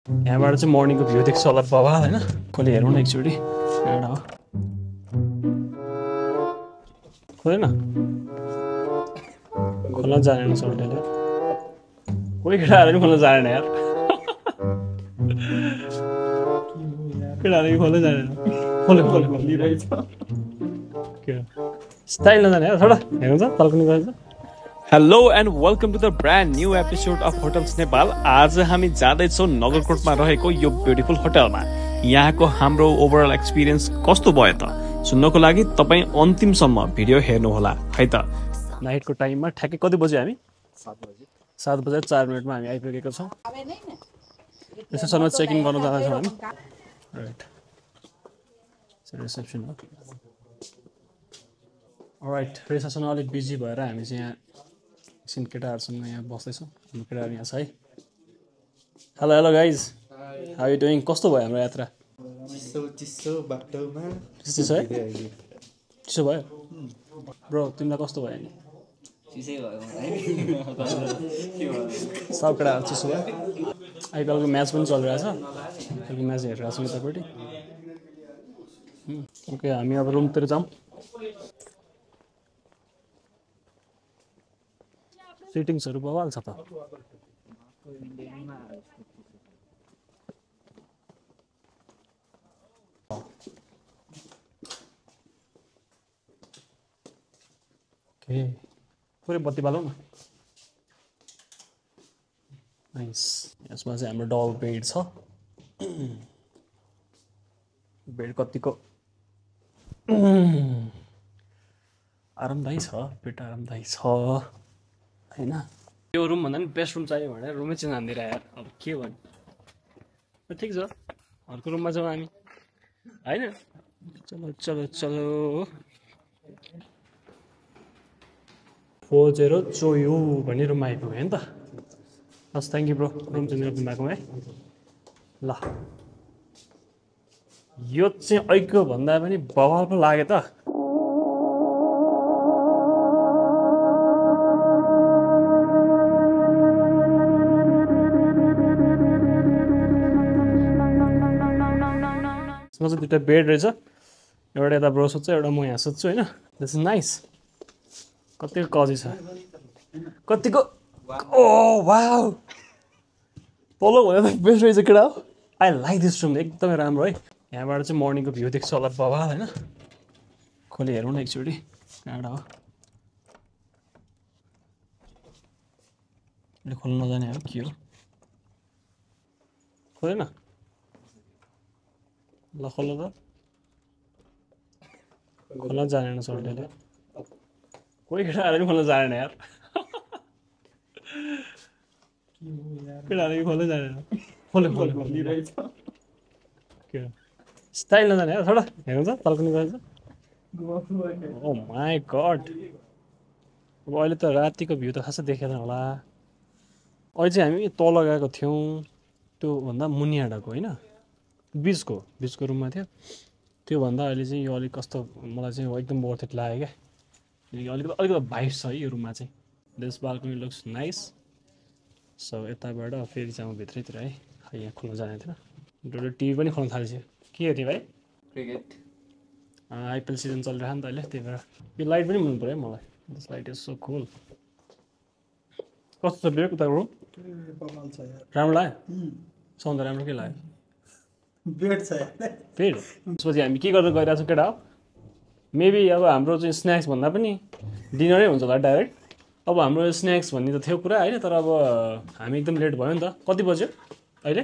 यहाँबाट चाहिँ मर्निङको भ्यू देख्छ होला बाबा होइन कसले हेरौँ न एकचोटि यहाँबाट हो खोलेन खोल्न जानेन सल्टेले कोही केटाहरू पनि खोल्न जानेन यार केटाहरू खोल्न जानेन खोले खोले खोलिरहेछ के स्टाइल नजाने यार छोडा हेर्नु त तल्कनी गरेछ hello and welcome to the brand new episode of hotels Nepal. आज हामी जाँदैछौँ नगरकोटमा रहेको यो ब्युटिफुल होटलमा। यहाँको हाम्रो ओभरअल एक्सपिरियन्स कस्तो भयो त सुन्नको लागि तपाईँ अन्तिमसम्म भिडियो हेर्नुहोला है त। नाइटको टाइममा ठ्याक्कै कति बजे हामी 7 बजे 4 मिनटमा हामी आइपुगेको छौँ। रिसेप्सनमा चेक इन गर्न जाँदैछौँ हामी। राइट रिसेप्सन हो। राइट रिसेप्सनमा अलिक बिजी भएर हामी चाहिँ यहाँ एकछिन केटाहरूसँग यहाँ बस्दैछौँ। हाम्रो केटाहरू यहाँ छ है। Hello hello guys how you doing? कस्तो भयो हाम्रो यात्रा? चिसो बाटोमा चिसो है? चिसो भयो ब्रो तिमीलाई कस्तो भयो नि? चिसै भयो सब केटाहरू चिसो भयो। आइपिएलको म्याच पनि चलिरहेछ। आइपिएलको म्याच हेरिरहेको छौँ यतापट्टि। ओके हामी अब रुमतिर जाउँ। सिटिङ्सहरू बवाल छ त। ओके पुरै बत्ती बालौँ न। नाइस। यसमा चाहिँ हाम्रो डबल बेड छ। बेड कतिको आरामदायी छ। बेड आरामदायी छ होइन। यो रुम भन्दा पनि बेस्ट रुम चाहियो भनेर रुमै चेन्ज हानिदिएर यार अब के भन्नु। ठिक छ अर्को रुममा जाउँ हामी होइन। चलो चलो चलो 40 चोयो भन्ने रुममा आइपुग्यो नि त। हस् thank you bro room change गरिदिनु भएको है। ल यो चाहिँ ऐको भन्दा पनि बवाल पो लाग्यो त। यसमा चाहिँ दुइटा बेड रहेछ। एउटा यता ब्रो सुत्छ एउटा म यहाँ सुत्छु होइन। This is nice. कतिको कजी छ कतिको ओ वाउ तल भन्दा त बेस्ट रहेछ केटा हो। आई लाइक दिस रुम एकदमै राम्रो है। यहाँबाट चाहिँ मर्निङको भ्यू देख्छ होला बाबा होइन खोले हेरौँ न एकचोटि कहाँबाट हो। खोल्न नजाने हो के हो खोलेन ल खोल्नु त खोल्न जानेन सल्टेले कोही केटाहरू पनि खोल्न जानेन यार केटाहरू खोल्न जानेन खोले खोले खोलिरहेछ के स्टाइल नजाने यार छोडा हेर्नु त तल्कनी गरेछ। ओ माई गड अब अहिले त रातिको भ्यू त खासै देखेन होला। अहिले चाहिँ हामी तल गएको थियौँ त्योभन्दा मुनियाडाको होइन बिचको रुममा थियो। त्योभन्दा अहिले चाहिँ यो अलिक कस्तो मलाई चाहिँ एकदम वर्थ इट लाग्यो क्या। किनकि अलिकति भाइब छ है यो रुममा चाहिँ। This balcony looks nice. So यताबाट फेरि चाहिँ म भित्रैतिर है। यहाँ खोल्न जाने थिएन। एउटा टिभी पनि खोल्न थालेको के हो त्यो भाइ? क्रिकेट आइपिएल सिजन चलिरहेको नि त अहिले त्यही भएर यो लाइट पनि मन पऱ्यो मलाई। दिस लाइट इज सो कुल। कस्तो छ बेग उताको रुम? राम्रो लाग्यो सौन्द राम्रो के लाग्यो? बेड छ बेड। त्यसपछि हामी के गरेर गइरहेको छौँ केटा हो? मेबी अब हाम्रो चाहिँ स्न्याक्स भन्दा पनि डिनरै हुन्छ होला डाइरेक्ट। अब हाम्रो स्न्याक्स भन्ने त थियो कुरा होइन तर अब हामी एकदम लेट भयो नि त। कति बज्यो अहिले?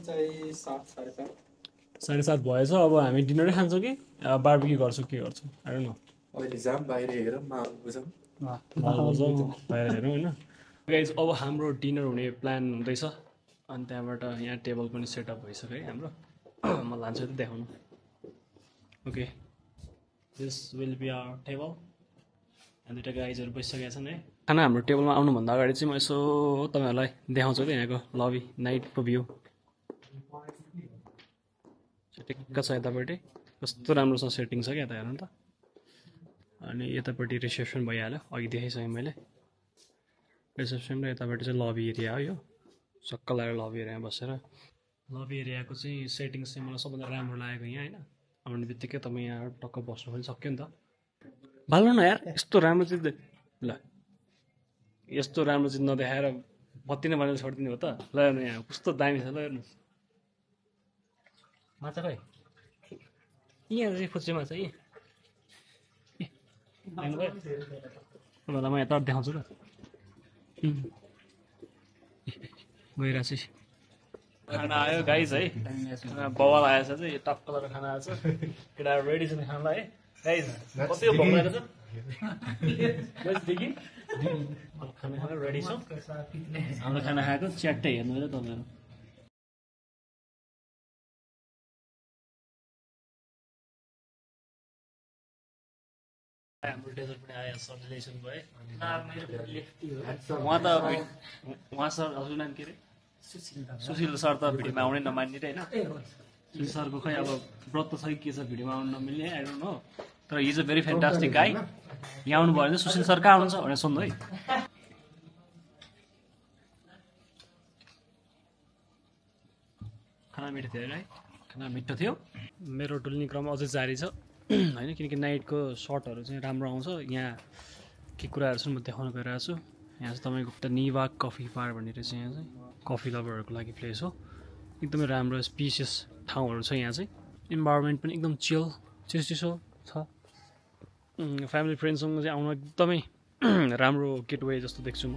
चाहिँ 7:30 भएछ। अब हामी डिनरै खान्छौँ कि बार्बिक्यू गर्छौँ के गर्छौँ आई डोन्ट नो। अहिले जाम बाहिर हेरौँ माल बुझौँ बाहिर हेरौँ होइन। गाइज अब हाम्रो डिनर हुने प्लान हुँदैछ। अनि त्यहाँबाट यहाँ टेबल पनि सेटअप भइसक्यो है हाम्रो। म लान्छु त देखाउनु। Okay this will be our table. यहाँ दुइटा गाइजहरू बसिसकेका छन् है। खाना हाम्रो टेबलमा आउनुभन्दा अगाडि चाहिँ म यसो तपाईँहरूलाई देखाउँछु कि यहाँको लबी नाइटको भ्यू टिक्क छ यतापट्टि। कस्तो राम्रोसँग सेटिङ छ क्या यता हेर्नु त। अनि यतापट्टि रिसेप्सन भइहाल्यो अघि देखाइसकेँ मैले। रिसेप्सन र यतापट्टि चाहिँ लबी एरिया हो यो। सक्क लागेर लबी एरियामा बसेर लबी एरियाको चाहिँ सेटिङ्स चाहिँ मलाई सबभन्दा राम्रो लागेको यहाँ होइन आउने बित्तिकै तपाईँ यहाँ टक्क बस्नु पनि सक्यो नि त बाल्नु न यार यस्तो राम्रो चिज ल यस्तो राम्रो चिज नदेखाएर बत्ती नै बनाएर छोडिदिने हो त ल हेर्नु यहाँ कस्तो दामी छ ल हेर्नुहोस् माछा खै यहाँ चाहिँ फुच्चे माछा यी तपाईँलाई म यता देखाउँछु ल गइरहेको छु खाना आयो गाइज है बवाल आएछ चाहिँ टक्क गरेर खाना आएछ केटा रेडी छ खानालाई है गाइज कति भोक लागेको छ खाना खाना रेडी छ हाम्रो खाना खाएको च्याट्टै हेर्नु है तपाईँहरू हाम्रो डेजर्ट पनि आयो सब्जी ल्याइसक्नु भयो उहाँ सर हजुर नाम के अरे सुशील सर त भिडियोमा आउनै नमान्ने र होइन सुशील सरको खै अब व्रत छ कि के छ भिडियोमा आउनु नमिल्ने आई डोन्ट नो तर हिज अ भेरी फ्यान्टास्टिक गाई यहाँ आउनु भयो भने सुशील सर कहाँ आउनुहुन्छ भनेर सोध्नु है खाना मिठो थियो है खाना मिठो थियो मेरो डुल्ने क्रम अझै जारी छ होइन किनकि नाइटको सर्टहरू चाहिँ राम्रो आउँछ यहाँ के कुराहरू चाहिँ म देखाउन गइरहेको छु यहाँ चाहिँ तपाईँको एउटा निवा कफी बार भन्ने रहेछ यहाँ चाहिँ कफी लभरहरूको लागि प्लेस हो एकदमै राम्रो स्पिसियस ठाउँहरू छ यहाँ चाहिँ इन्भाइरोमेन्ट पनि एकदम चिल चिसो छ फ्यामिली फ्रेन्डसँग चाहिँ आउन एकदमै राम्रो गेटवे जस्तो देख्छु म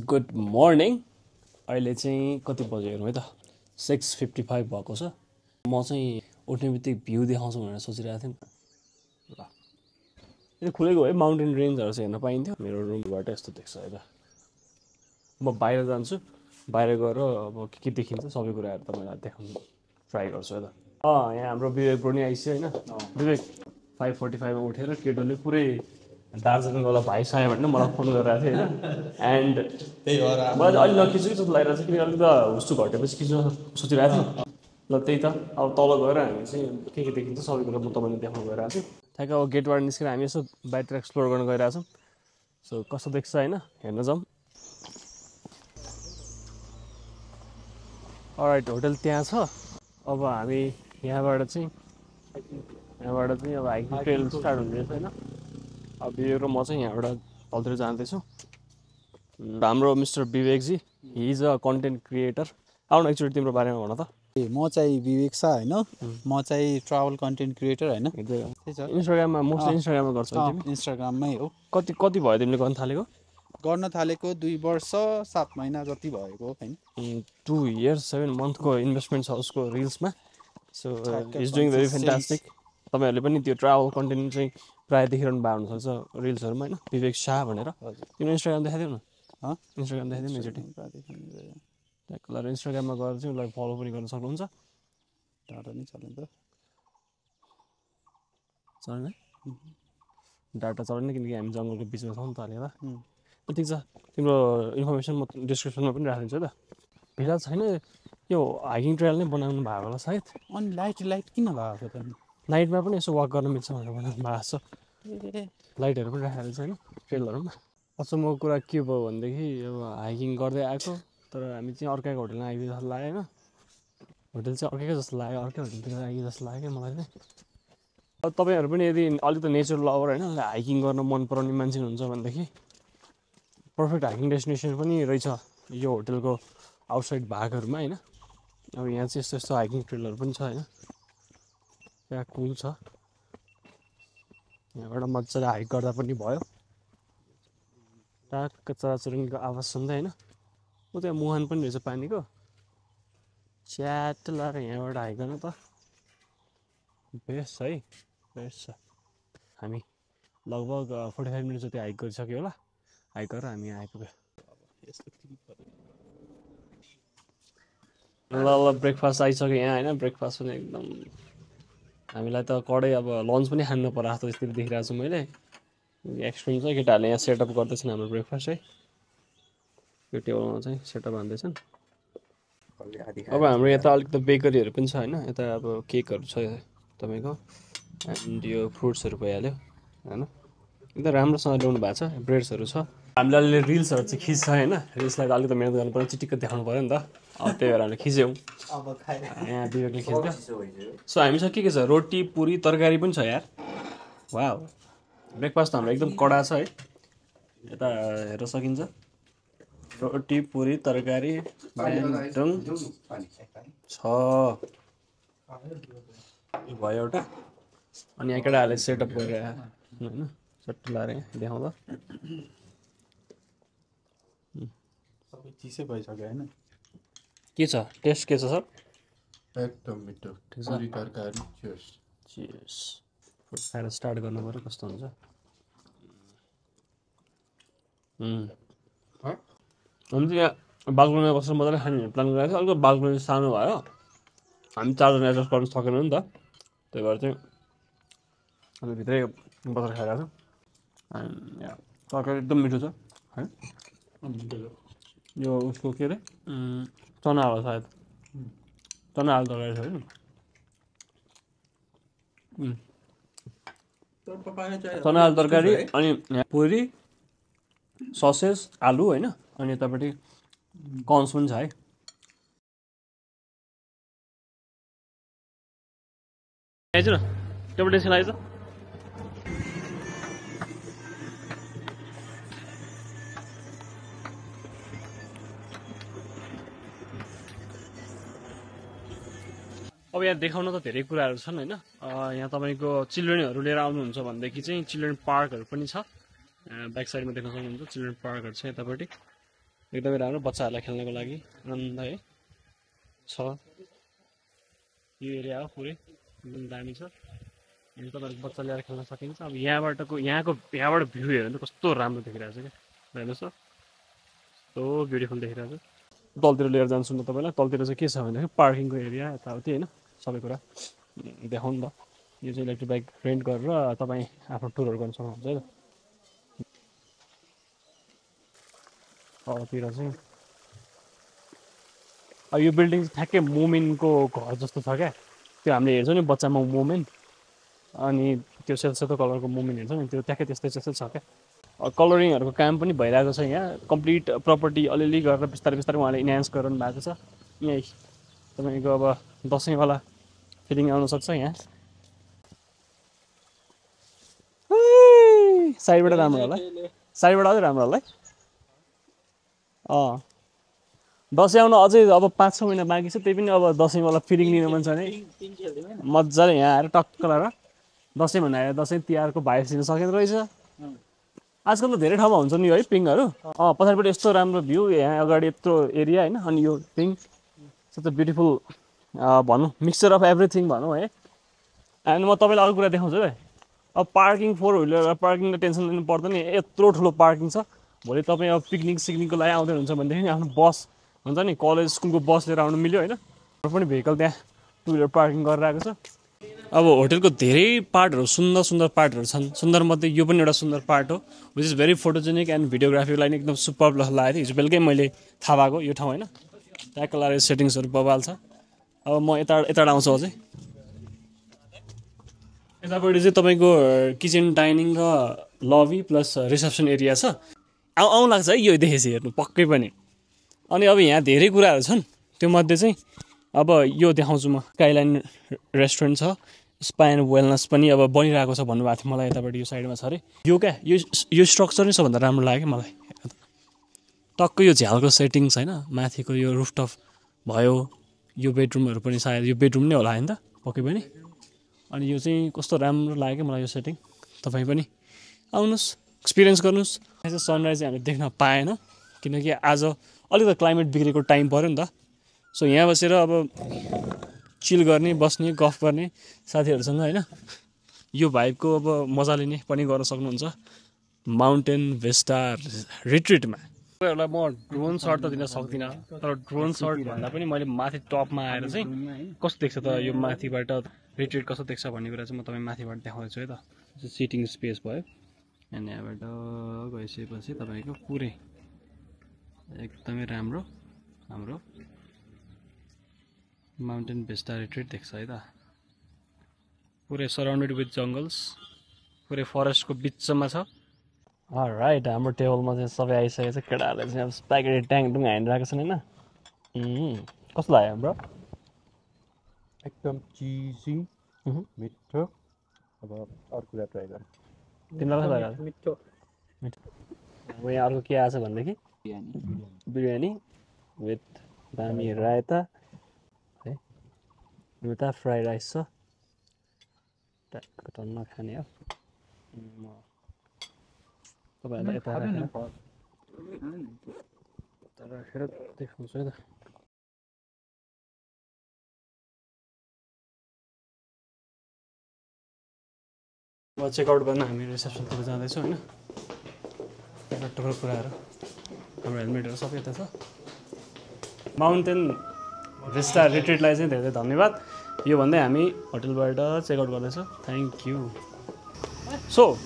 गुड मर्निङ अहिले चाहिँ कति बज्यो हेरौँ है त 6:55 भएको छ म चाहिँ उठ्ने बित्तिकै भ्यू देखाउँछु भनेर सोचिरहेको थिएँ नि ल यो खुलेको है माउन्टेन रेन्जहरू चाहिँ हेर्न पाइन्थ्यो मेरो रुमबाट यस्तो देख्छ है त म बाहिर जान्छु बाहिर गएर अब के देखिन्छ सबै कुराहरू तपाईँलाई देखाउनु ट्राई गर्छु है त यहाँ हाम्रो विवेक ब्रो नि आइसक्यो होइन विवेक 5:45 मा उठेर केटोले पुरै दार्जिलिङवाला भाइ सायो भने मलाई फोन गरिरहेको थियो होइन एन्ड त्यही भएर मलाई चाहिँ अलिक नखिच्छु जस्तो लागिरहेको छ किनकि अलिक त हुस्टु घटेपछि खिच्न सोचिरहेको थिएँ ल त्यही त अब तल गएर हामी चाहिँ के देखिन्छ सबै कुरा म तपाईँले देखाउनु गइरहेको छु ठ्याक्क अब गेटबाट निस्केर हामी यसो बाहिर एक्सप्लोर गर्न गइरहेको छौँ सो कस्तो देख्छ होइन हेर्न जाउँ अलराइट होटल त्यहाँ छ अब हामी यहाँबाट चाहिँ अब हाइकिङ ट्रेल स्टार्ट हुँदैछ होइन अब विवेक र म चाहिँ यहाँबाट तलतिर जाँदैछु हाम्रो mister Vivekji he is a content creator आउनु एकचोटि तिम्रो बारेमा भन त म चाहिँ विवेक छ होइन म चाहिँ ट्राभल कन्टेन्ट क्रिएटर होइन इन्स्टाग्राममा मोस्टली इन्स्टाग्राममा गर्छ इन्स्टाग्राममै हो कति भयो तिमीले गर्न थालेको 2 वर्ष 7 महिना जति भएको होइन 2 years 7 monthको इन्भेस्टमेन्ट छ उसको रिल्समा so is doing very fantastic तपाईँहरूले पनि त्यो ट्राभल कन्टेन्ट चाहिँ प्रायः देखिरहनु भएको हुनसक्छ रिल्सहरूमा होइन विवेक शाह भनेर तिम्रो इन्स्टाग्राम देखाइदेऊ न इन्स्टाग्राम देखाइदेऊ न एकचोटि ट्याक्क इन्स्टाग्राममा गएर चाहिँ उसलाई फलो पनि गर्न सक्नुहुन्छ डाटा नै चल्दैन त चल्ने डाटा चल्दैन किनकि हामी जङ्गलको बिचमा छौँ नि त अहिले ठिक छ तिम्रो इन्फर्मेसन म डिस्क्रिप्सनमा पनि राखिदिन्छु है त फिलहाल छैन यो हाइकिङ ट्रेल नै बनाउनु भएको होला सायद अनि लाइट किन लगाएको त नाइटमा पनि यसो वाक गर्न मिल्छ भनेर बनाउनु भएको छ लाइटहरू पनि राखेको छ होइन ट्रेलहरूमा अचम्मको कुरा के भयो भनेदेखि अब हाइकिङ गर्दै आएको तर हामी चाहिँ अर्कैको होटलमा आइदियो जस्तो लाग्यो होइन होटल चाहिँ अर्कैको जस्तो लाग्यो अर्कै होटलतिर आइदियो जस्तो लाग्यो मलाई चाहिँ अब तपाईँहरू पनि यदि अलिक त नेचर लभर होइन हाइकिङ गर्न मन पराउने मान्छे हुनुहुन्छ भनेदेखि पर्फेक्ट हाइकिङ डेस्टिनेसन पनि रहेछ यो होटलको आउटसाइड भागहरूमा होइन अब यहाँ चाहिँ यस्तो हाइकिङ ट्रेलहरू पनि छ होइन त्यहाँ कुल छ यहाँबाट मजाले हाइक गर्दा पनि भयो टाक्क चराचुरुङ्गीको आवाज सुन्दै होइन ऊ त्यहाँ मुहान पनि रहेछ पानीको च्याट लगाएर यहाँबाट हाइक गर्न त बेस्ट है बेस्ट छ हामी लगभग 45 मिनट जति हाइक गरिसक्यो होला हाइक गरेर हामी आइपुग्यो ल ब्रेकफास्ट आइसक्यो यहाँ होइन ब्रेकफास्ट पनि एकदम हामीलाई त कडै अब लन्च पनि खानु नपरा जस्तो यस्तरी देखिरहेको छु मैले एक्सट्रिम छ केटाहरूले यहाँ सेटअप गर्दैछन् हाम्रो ब्रेकफास्ट है यो टेबलमा चाहिँ सेटअप हान्दैछन् अब हाम्रो यता अलिक त बेकरीहरू पनि छ होइन यता अब केकहरू छ तपाईँको एन्ड यो फ्रुट्सहरू भइहाल्यो होइन एकदम राम्रोसँग ल्याउनु भएको छ ब्रेड्सहरू छ हामीले अलिअलि रिल्सहरू चाहिँ खिच्छ होइन रिल्सलाई त अलिकति मिहिनेत गर्नु पऱ्यो चिटिक्क देखाउनु पऱ्यो नि त अब त्यही भएर हामीले खिच्यौँ यहाँ विवेकले खिच्यो सो हामीसँग के छ रोटी पुरी तरकारी पनि छ यार वाह ब्रेकफास्ट हाम्रो एकदम कडा छ है यता हेर्न सकिन्छ रोटी पुरी तरकारी एकदम छ भयो एउटा अनि यहाँ केटाहरूले सेटअप गरेर होइन सट्टु लाएर देखाउँदा सबै चिसै भइसक्यो होइन के छ टेस्ट के छ सर एकदम मिठो पुरी तरकारी चियर्स फुड खाएर स्टार्ट गर्नु पऱ्यो कस्तो हुन्छ हामी चाहिँ यहाँ बागलुङमा बसेर मजाले खाने प्लान गरेको थियो अलिकति बागलुङ सानो भयो हामी 4 जना एडजस्ट गर्नु सकेन नि त त्यही भएर चाहिँ हामी भित्रै बसेर खाइरहेको छौँ यहाँ तरकारी एकदम मिठो छ है यो उसको के अरे चना हो सायद चना आलु तरकारी छ होइन चना आलु तरकारी अनि यहाँ पुरी ससेज आलु होइन अनि यतापट्टि कन्स पनि छ है आइज न त्यहाँबाट एकछिन आइज अब यहाँ देखाउन त धेरै कुराहरू छन् होइन यहाँ तपाईँको चिल्ड्रेनहरू लिएर आउनुहुन्छ भनेदेखि चाहिँ चिल्ड्रेन पार्कहरू पनि छ ब्याक साइडमा देख्न सक्नुहुन्छ चिल्ड्रेन पार्कहरू छ यतापट्टि एकदमै राम्रो बच्चाहरूलाई खेल्नको लागि आनन्द है छ यो एरिया हो पुरै एकदम दामी छ अनि तपाईँहरूको बच्चा ल्याएर खेल्न सकिन्छ अब यहाँबाट भ्यू हेर्यो भने कस्तो राम्रो देखिरहेको छ क्या हेर्नुहोस् त कस्तो ब्युटिफुल देखिरहेको छ तलतिर लिएर जान्छु म तपाईँलाई तलतिर चाहिँ के छ भनेदेखि पार्किङको एरिया यताउति होइन सबै कुरा देखाउनु त यो चाहिँ इलेक्ट्रिक बाइक रेन्ट गरेर तपाईँ आफ्नो टुरहरू गर्न सक्नुहुन्छ है तलतिर चाहिँ अब यो बिल्डिङ चाहिँ ठ्याक्कै मोमेनको घर जस्तो छ क्या त्यो हामीले हेर्छौँ नि बच्चामा मोमेन्ट अनि त्यो सेतो सेतो कलरको मोमेन्ट हेर्छ नि त्यो ट्याक्कै त्यस्तै त्यस्तै छ क्या कलरिङहरूको काम पनि भइरहेको छ यहाँ कम्प्लिट प्रपर्टी अलिअलि गरेर बिस्तारै बिस्तारै उहाँले इन्हान्स गरिरहनु भएको छ यहीँ तपाईँको अब दसैँवाला फिलिङ आउनसक्छ यहाँ साइडबाट राम्रो होला है साइडबाट अझै राम्रो होला है दसैँ आउन अझै अब 5-6 महिना बाँकी छ त्यही पनि अब दसैँवाला फिलिङ लिनु मन छ भने मजाले यहाँ आएर टक्क लगाएर दसैँ भनेर दसैँ तिहारको भाइब्स लिन सकिँदो रहेछ आजकल त धेरै ठाउँमा हुन्छ नि है पिङहरू पछाडिपट्टि यस्तो राम्रो भ्यू यहाँ अगाडि यत्रो एरिया होइन अनि यो पिङ सच अ ब्युटिफुल भनौँ मिक्सचर अफ एभ्रिथिङ भनौँ है एन्ड म तपाईँलाई अर्को कुरा देखाउँछु है अब पार्किङ 4 व्हिलर पार्किङको टेन्सन लिनु पर्दैन यत्रो ठुलो पार्किङ छ भोलि तपाईँ अब पिकनिक सिकनिकको लागि आउँदै हुनुहुन्छ भनेदेखि आफ्नो बस हुन्छ नि कलेज स्कुलको बस लिएर आउनु मिल्यो होइन पनि भेहिकल त्यहाँ 2 व्हिलर पार्किङ गरिरहेको छ अब होटेलको धेरै पार्टहरू सुन्दर सुन्दर पार्टहरू छन् सुन्दर मध्ये यो पनि एउटा सुन्दर पार्ट हो which is very photogenic and भिडियोग्राफीको लागि एकदम सुपर लागेको थियो हिजो बेलुकै मैले थाहा भएको यो ठाउँ होइन ट्याक्क लाएर सेटिङ्सहरू बबाल छ अब म यता आउँछु अझै यतापट्टि चाहिँ तपाईँको किचन डाइनिङ र लबी प्लस रिसेप्सन एरिया छ आउँ लाग्छ है यो देखेपछि हेर्नु पक्कै पनि अनि अब यहाँ धेरै कुराहरू छन् त्यो मध्ये चाहिँ अब यो देखाउँछु म स्काइलाइन रेस्टुरेन्ट छ स्पा एन्ड वेलनेस पनि अब बनिरहेको छ भन्नुभएको थियो मलाई यतापट्टि यो साइडमा छ अरे यो क्या यो स्ट्रक्चर नै सबभन्दा राम्रो लाग्यो मलाई टक्कै यो झ्यालको सेटिङ्स होइन माथिको यो रुफटप भयो यो बेडरुमहरू पनि सायद यो बेडरुम नै होला होइन त पक्कै पनि अनि यो चाहिँ कस्तो राम्रो लाग्यो मलाई यो सेटिङ तपाईँ पनि आउनुहोस् एक्सपिरियन्स गर्नुहोस् सनराइज चाहिँ हामीले देख्न पाएनौँ किनकि आज अलिकति क्लाइमेट बिग्रेको टाइम पऱ्यो नि त सो यहाँ बसेर अब चिल गर्ने बस्ने गफ गर्ने साथीहरूसँग होइन यो भाइबको अब मजा लिने पनि गर्न सक्नुहुन्छ माउन्टेन भेस्टा रिट्रिटमा तपाईँहरूलाई म ड्रोन सर्ट त दिन सक्दिनँ तर ड्रोन सर्ट भन्दा पनि मैले माथि टपमा आएर चाहिँ कस्तो देख्छ त यो माथिबाट रिट्रिट कस्तो देख्छ भन्ने कुरा चाहिँ म तपाईँ माथिबाट देखाउँदैछु है त सिटिङ स्पेस भयो अनि यहाँबाट गइसकेपछि तपाईँको पुरै एकदमै राम्रो हाम्रो माउन्टेन भेस्टा रिट्रिट देख्छ है त पुरै सराउन्डेड विथ जङ्गल्स, पुरै फरेस्टको बिचमा छ। राइट, हाम्रो टेबलमा चाहिँ सबै आइसकेको छ। केटाहरूले चाहिँ अब स्प्यागेटी ट्याङटुङ हानिरहेको छन् होइन। कस्तो लाग्यो ब्रो? एकदम चिजी मिठो। अब अर्को कुरा ट्राई गर्नु। तिमीलाई कस्तो लाग्यो? मिठो। अब यहाँ अर्को के आएछ भनेदेखि बिरयानी विथ दामी रायता है, उता फ्राई राइस छ, टन्न खाने हो। तपाईँहरूलाई यता राखेर देखाउँछु है त। अब चेकआउट गर्न हामी रिसेप्सनतिर जाँदैछौँ होइन। टुक्रो कुराहरू, हाम्रो हेलमेटहरू सबै यता छ। माउन्टेन भिस्टा रिट्रिटलाई चाहिँ धेरै धन्यवाद। यो भन्दै हामी होटलबाट चेकआउट गर्दैछौँ। Thank you. सो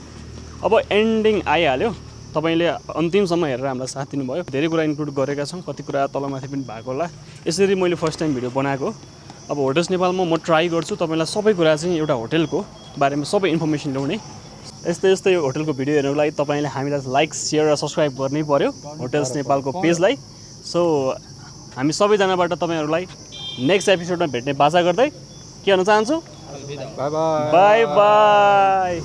अब एन्डिङ आइहाल्यो। तपाईँले अन्तिमसम्म हेरेर हामीलाई साथ दिनुभयो। धेरै कुरा इन्क्लुड गरेका छौँ, कति कुरा तलमाथि पनि भएको होला। यसरी मैले फर्स्ट टाइम भिडियो बनाएको। अब होटल्स नेपालमा म ट्राई गर्छु तपाईँलाई सबै कुरा चाहिँ एउटा होटलको बारेमा सबै इन्फर्मेसन ल्याउने। यस्तै होटलको भिडियो हेर्नुको लागि तपाईँले हामीलाई लाइक, सेयर र सब्सक्राइब गर्नै पर्यो होटल्स नेपालको पेजलाई। सो हामी सबैजनाबाट तपाईँहरूलाई नेक्स्ट एपिसोडमा भेट्ने बाचा गर्दै के भन्न चाहन्छु? By by.